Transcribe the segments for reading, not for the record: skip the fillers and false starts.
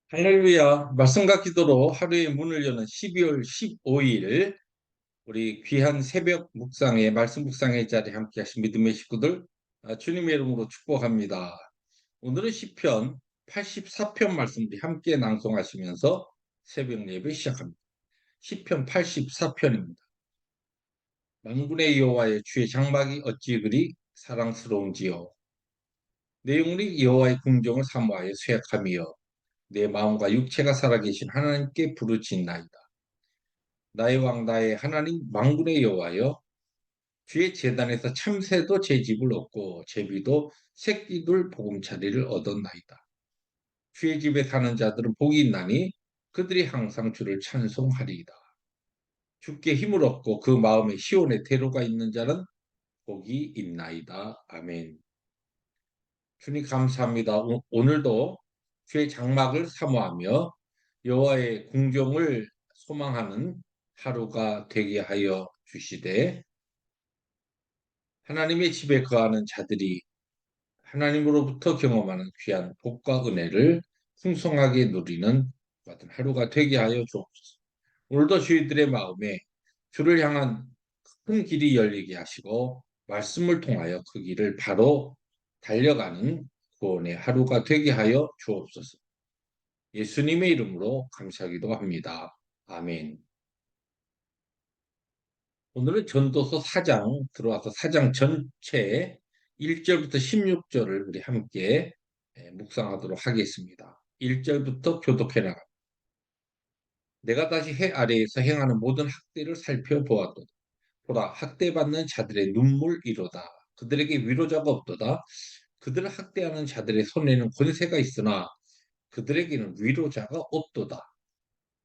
할렐루야. 말씀과 기도로 하루의 문을 여는 12월 15일 우리 귀한 새벽 묵상의 말씀 묵상의 자리에 함께 하신 믿음의 식구들 주님의 이름으로 축복합니다. 오늘은 시편 84편 말씀 우리 함께 낭송하시면서 새벽 예배 시작합니다. 시편 84편입니다. 만군의 여호와의 주의 장막이 어찌 그리 사랑스러운지요. 내 영혼이 여호와의 궁정을 사모하여 쇠약함이여 내 마음과 육체가 살아계신 하나님께 부르짖나이다. 나의 왕 나의 하나님 만군의 여호와여 주의 제단에서 참새도 제 집을 얻고 제비도 새끼들 보금자리를 얻었나이다. 주의 집에 사는 자들은 복이 있나니 그들이 항상 주를 찬송하리이다. 주께 힘을 얻고 그 마음에 시온의 대로가 있는 자는 복이 있나이다. 아멘. 주님 감사합니다. 오늘도 주의 장막을 사모하며 여호와의 궁정을 소망하는 하루가 되게 하여 주시되 하나님의 집에 거하는 자들이 하나님으로부터 경험하는 귀한 복과 은혜를 풍성하게 누리는 같은 하루가 되게 하여 주옵소서. 오늘도 저희들의 마음에 주를 향한 큰 길이 열리게 하시고 말씀을 통하여 그 길을 바로 달려가는 구원의 하루가 되게 하여 주옵소서. 예수님의 이름으로 감사하기도 합니다. 아멘. 오늘은 전도서 4장 들어와서 4장 전체 1절부터 16절을 우리 함께 묵상하도록 하겠습니다. 1절부터 교독해 나갑니다. 내가 다시 해 아래에서 행하는 모든 학대를 살펴보았도다. 보라, 학대받는 자들의 눈물이로다. 그들에게 위로자가 없도다. 그들을 학대하는 자들의 손에는 권세가 있으나 그들에게는 위로자가 없도다.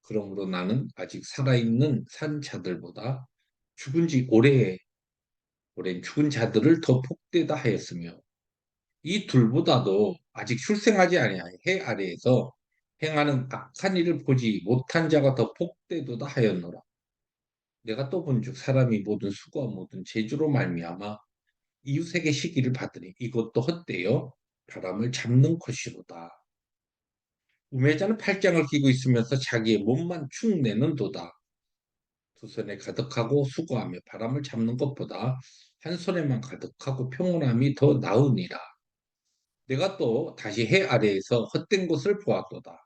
그러므로 나는 아직 살아있는 산 자들보다 죽은 지 오랜 죽은 자들을 더 복되다 하였으며 이 둘보다도 아직 출생하지 아니하여 해 아래에서 행하는 악한 일을 보지 못한 자가 더 복되도다 하였노라. 내가 또 본즉 사람이 모든 수고와 모든 재주로 말미암아 이웃에게 시기를 받으니 이것도 헛되어 바람을 잡는 것이로다. 우매자는 팔짱을 끼고 있으면서 자기의 몸만 축내는도다. 두 손에 가득하고 수고하며 바람을 잡는 것보다 한 손에만 가득하고 평온함이 더 나으니라. 내가 또 다시 해 아래에서 헛된 것을 보았도다.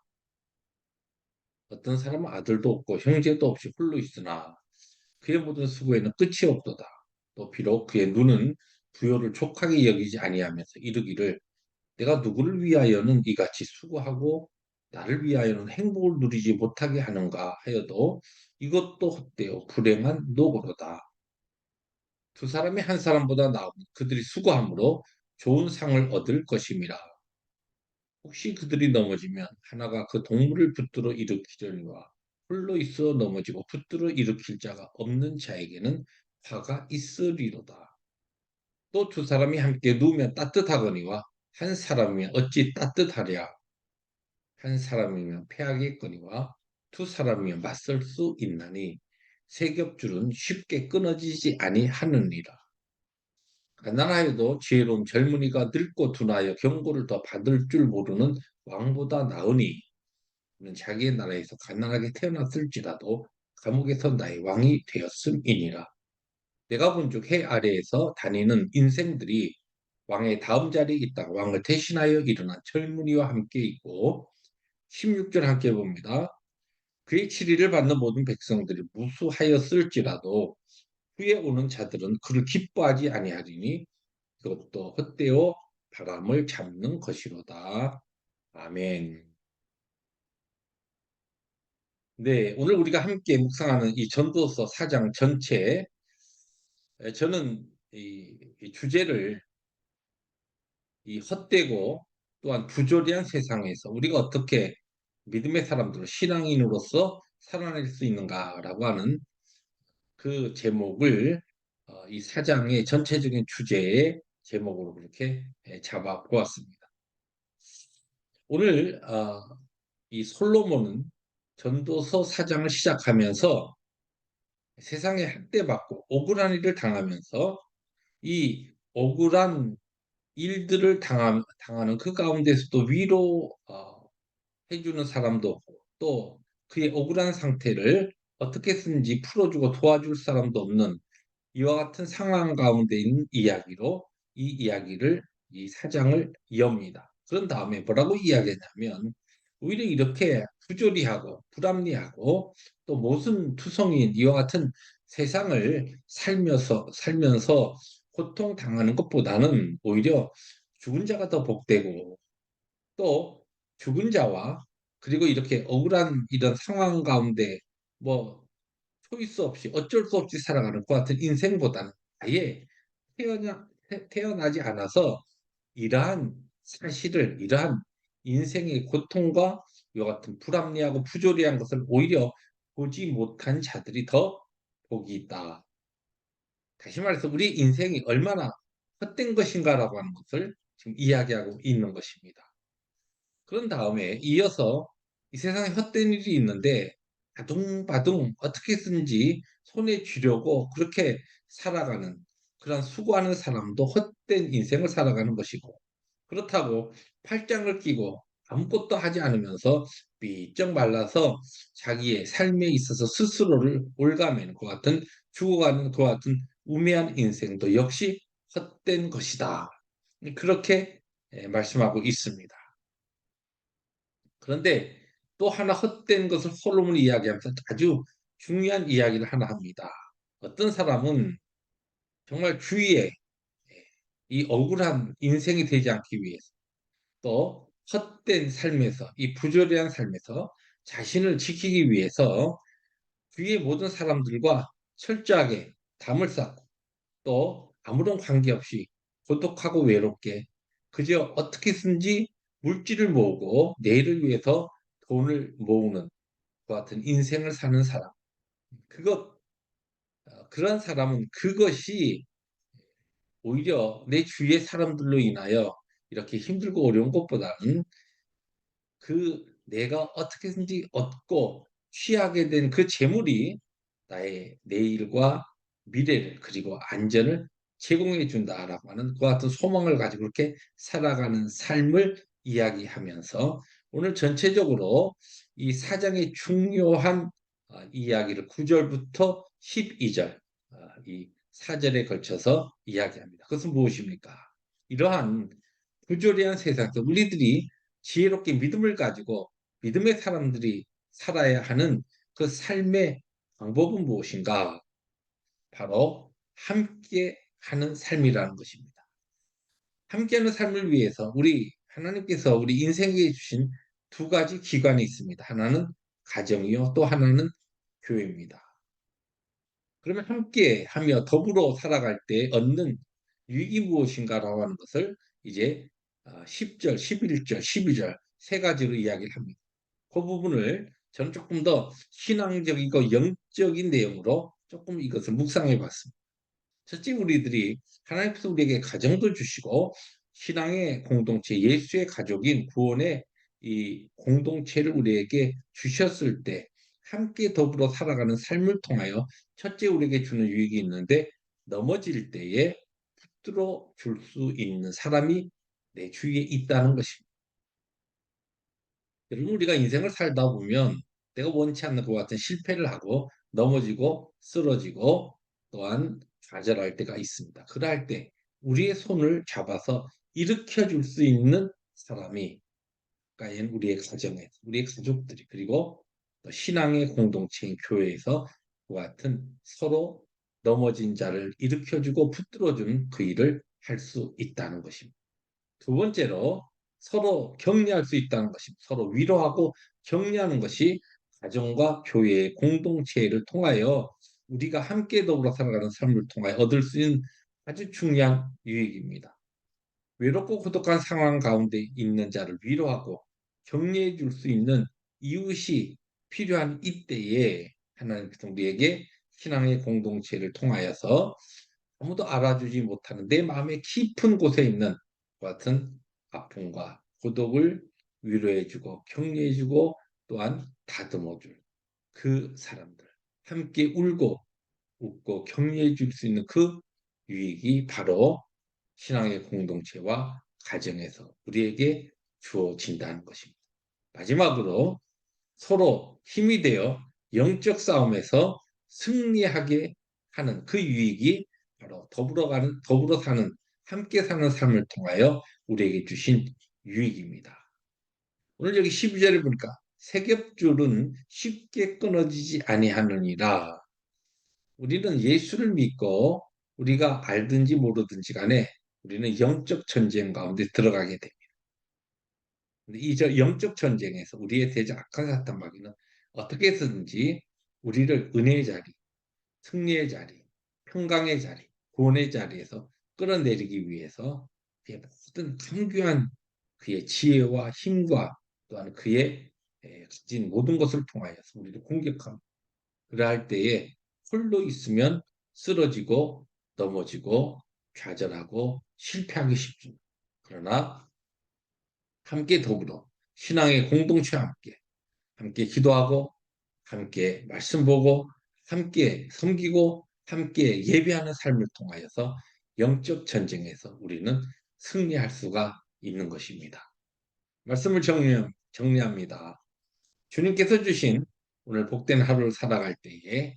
어떤 사람은 아들도 없고 형제도 없이 홀로 있으나 그의 모든 수고에는 끝이 없도다. 또 비록 그의 눈은 부요를 족하게 여기지 아니하면서 이르기를 내가 누구를 위하여는 이같이 수고하고 나를 위하여는 행복을 누리지 못하게 하는가 하여도 이것도 헛되어 불행한 노고로다. 두 사람이 한 사람보다 나으면 그들이 수고함으로 좋은 상을 얻을 것임이라. 혹시 그들이 넘어지면 하나가 그 동물을 붙들어 일으키려니와 홀로 있어 넘어지고 붙들어 일으킬 자가 없는 자에게는 화가 있으리로다. 또 두 사람이 함께 누우면 따뜻하거니와 한 사람이면 어찌 따뜻하랴. 한 사람이면 패하겠거니와 두 사람이면 맞설 수 있나니 세 겹줄은 쉽게 끊어지지 아니하느니라. 가난하여도 지혜로운 젊은이가 늙고 둔하여 경고를 더 받을 줄 모르는 왕보다 나으니 그는 자기의 나라에서 가난하게 태어났을지라도 감옥에서 나의 왕이 되었음이니라. 내가 본즉 해 아래에서 다니는 인생들이 왕의 다음 자리에 있다가 왕을 대신하여 일어난 젊은이와 함께 있고 16절 함께 봅니다. 그의 치리를 받는 모든 백성들이 무수하였을지라도 후에 오는 자들은 그를 기뻐하지 아니하리니 그것도 헛되어 바람을 잡는 것이로다. 아멘. 네, 오늘 우리가 함께 묵상하는 이 전도서 4장 전체, 저는 이 주제를 이 헛되고 또한 부조리한 세상에서 우리가 어떻게 믿음의 사람들로 신앙인으로서 살아낼 수 있는가라고 하는 그 제목을 이 4장의 전체적인 주제의 제목으로 그렇게 잡아 보았습니다. 오늘 이 솔로몬은 전도서 4장을 시작하면서 세상에 학대받고 억울한 일을 당하면서 이 억울한 일들을 당하는 그 가운데서도 위로했던 해주는 사람도 없고 또 그의 억울한 상태를 어떻게든지 풀어주고 도와줄 사람도 없는 이와 같은 상황 가운데 있는 이야기로 이 이야기를 이 사장을 이어옵니다. 그런 다음에 뭐라고 이야기하냐면 오히려 이렇게 부조리하고 불합리하고 또 모순투성이인 이와 같은 세상을 살면서 고통당하는 것보다는 오히려 죽은 자가 더 복되고 또 죽은 자와 그리고 이렇게 억울한 이런 상황 가운데 뭐 초이스 없이 어쩔 수 없이 살아가는 것 같은 인생보다는 아예 태어나지 않아서 이러한 사실을, 이러한 인생의 고통과 이와 같은 불합리하고 부조리한 것을 오히려 보지 못한 자들이 더 복이 있다. 다시 말해서 우리 인생이 얼마나 헛된 것인가라고 하는 것을 지금 이야기하고 있는 것입니다. 그런 다음에 이어서 이 세상에 헛된 일이 있는데 바둥바둥 어떻게든지 손에 쥐려고 그렇게 살아가는 그런 수고하는 사람도 헛된 인생을 살아가는 것이고 그렇다고 팔짱을 끼고 아무것도 하지 않으면서 삐쩍 말라서 자기의 삶에 있어서 스스로를 올가매는 것 같은 죽어가는 것 같은 우매한 인생도 역시 헛된 것이다. 그렇게 말씀하고 있습니다. 그런데 또 하나 헛된 것을 솔로몬이 이야기하면서 아주 중요한 이야기를 하나 합니다. 어떤 사람은 정말 주위에 이 억울한 인생이 되지 않기 위해서 또 헛된 삶에서 이 부조리한 삶에서 자신을 지키기 위해서 주위의 모든 사람들과 철저하게 담을 쌓고 또 아무런 관계없이 고독하고 외롭게 그저 어떻게든지 물질을 모으고 내일을 위해서 돈을 모으는 것 같은 인생을 사는 사람. 그것, 그런 사람은 그것이 오히려 내 주위의 사람들로 인하여 이렇게 힘들고 어려운 것보다는 그 내가 어떻게든지 얻고 취하게 된 그 재물이 나의 내일과 미래를 그리고 안전을 제공해 준다라고 하는 그와 같은 소망을 가지고 그렇게 살아가는 삶을 이야기하면서 오늘 전체적으로 이 사장의 중요한 이야기를 9절부터 12절 이 4절에 걸쳐서 이야기합니다. 그것은 무엇입니까? 이러한 부조리한 세상에서 우리들이 지혜롭게 믿음을 가지고 믿음의 사람들이 살아야 하는 그 삶의 방법은 무엇인가? 바로 함께 하는 삶이라는 것입니다. 함께하는 삶을 위해서 우리 하나님께서 우리 인생에 주신 두 가지 기관이 있습니다. 하나는 가정이요, 또 하나는 교회입니다. 그러면 함께 하며 더불어 살아갈 때 얻는 유익이 무엇인가라고 하는 것을 이제 10절, 11절, 12절 세 가지로 이야기를 합니다. 그 부분을 저는 조금 더 신앙적이고 영적인 내용으로 조금 이것을 묵상해 봤습니다. 첫째, 우리들이 하나님께서 우리에게 가정도 주시고 신앙의 공동체, 예수의 가족인 구원의 이 공동체를 우리에게 주셨을 때 함께 더불어 살아가는 삶을 통하여 첫째 우리에게 주는 유익이 있는데 넘어질 때에 붙들어 줄 수 있는 사람이 내 주위에 있다는 것입니다. 여러분, 우리가 인생을 살다 보면 내가 원치 않는 것 같은 실패를 하고 넘어지고 쓰러지고 또한 좌절할 때가 있습니다. 그럴 때 우리의 손을 잡아서 일으켜 줄 수 있는 사람이 과연 우리의 가정에, 우리의 가족들이 그리고 또 신앙의 공동체인 교회에서 그와 같은 서로 넘어진 자를 일으켜주고 붙들어주는 그 일을 할 수 있다는 것입니다. 두 번째로 서로 격려할 수 있다는 것입니다. 서로 위로하고 격려하는 것이 가정과 교회의 공동체를 통하여 우리가 함께 더불어 살아가는 삶을 통하여 얻을 수 있는 아주 중요한 유익입니다. 외롭고 고독한 상황 가운데 있는 자를 위로하고 격려해 줄 수 있는 이웃이 필요한 이때에 하나님께서 우리에게 신앙의 공동체를 통하여서 아무도 알아주지 못하는 내 마음의 깊은 곳에 있는 같은 아픔과 고독을 위로해주고 격려해주고 또한 다듬어줄 그 사람들 함께 울고 웃고 격려해 줄 수 있는 그 유익이 바로 신앙의 공동체와 가정에서 우리에게 주어진다는 것입니다. 마지막으로 서로 힘이 되어 영적 싸움에서 승리하게 하는 그 유익이 바로 더불어 사는, 함께 사는 삶을 통하여 우리에게 주신 유익입니다. 오늘 여기 12절에 보니까 세겹줄은 쉽게 끊어지지 아니하느니라. 우리는 예수를 믿고 우리가 알든지 모르든지 간에 우리는 영적 전쟁 가운데 들어가게 됩니다. 근데 이 영적 전쟁에서 우리의 대적 악한 사탄 마귀는 어떻게 해서든지 우리를 은혜의 자리, 승리의 자리, 평강의 자리, 구원의 자리에서 끌어내리기 위해서 그의 모든 강교한 그의 지혜와 힘과 또한 그의 가진 모든 것을 통하여서 우리를 공격합니다. 그러할 때에 홀로 있으면 쓰러지고 넘어지고 좌절하고 실패하기 쉽습니다. 그러나 함께 더불어 신앙의 공동체와 함께 기도하고 함께 말씀 보고 함께 섬기고 함께 예배하는 삶을 통하여서 영적 전쟁에서 우리는 승리할 수가 있는 것입니다. 말씀을 정리합니다. 주님께서 주신 오늘 복된 하루를 살아갈 때에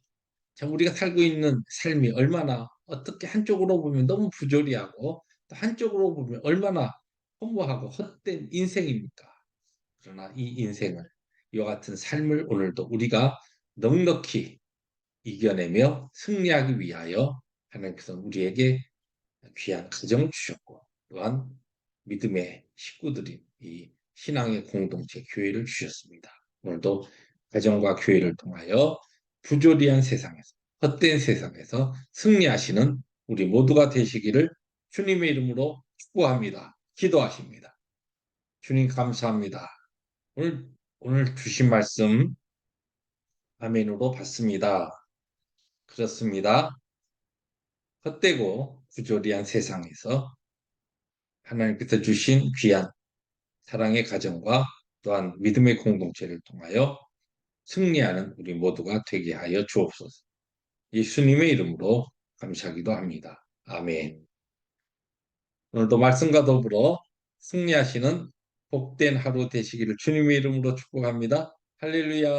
참 우리가 살고 있는 삶이 얼마나 어떻게 한쪽으로 보면 너무 부조리하고 또 한쪽으로 보면 얼마나 허무하고 헛된 인생입니까? 그러나 이 인생을 이와 같은 삶을 오늘도 우리가 넉넉히 이겨내며 승리하기 위하여 하나님께서 우리에게 귀한 가정을 주셨고 또한 믿음의 식구들인 이 신앙의 공동체 교회를 주셨습니다. 오늘도 가정과 교회를 통하여 부조리한 세상에서 헛된 세상에서 승리하시는 우리 모두가 되시기를 주님의 이름으로 축복합니다. 기도하십니다. 주님 감사합니다. 오늘 주신 말씀 아멘으로 받습니다. 그렇습니다. 헛되고 부조리한 세상에서 하나님께서 주신 귀한 사랑의 가정과 또한 믿음의 공동체를 통하여 승리하는 우리 모두가 되게 하여 주옵소서. 예수님의 이름으로 감사하기도 합니다. 아멘. 오늘도 말씀과 더불어 승리하시는 복된 하루 되시기를 주님의 이름으로 축복합니다. 할렐루야.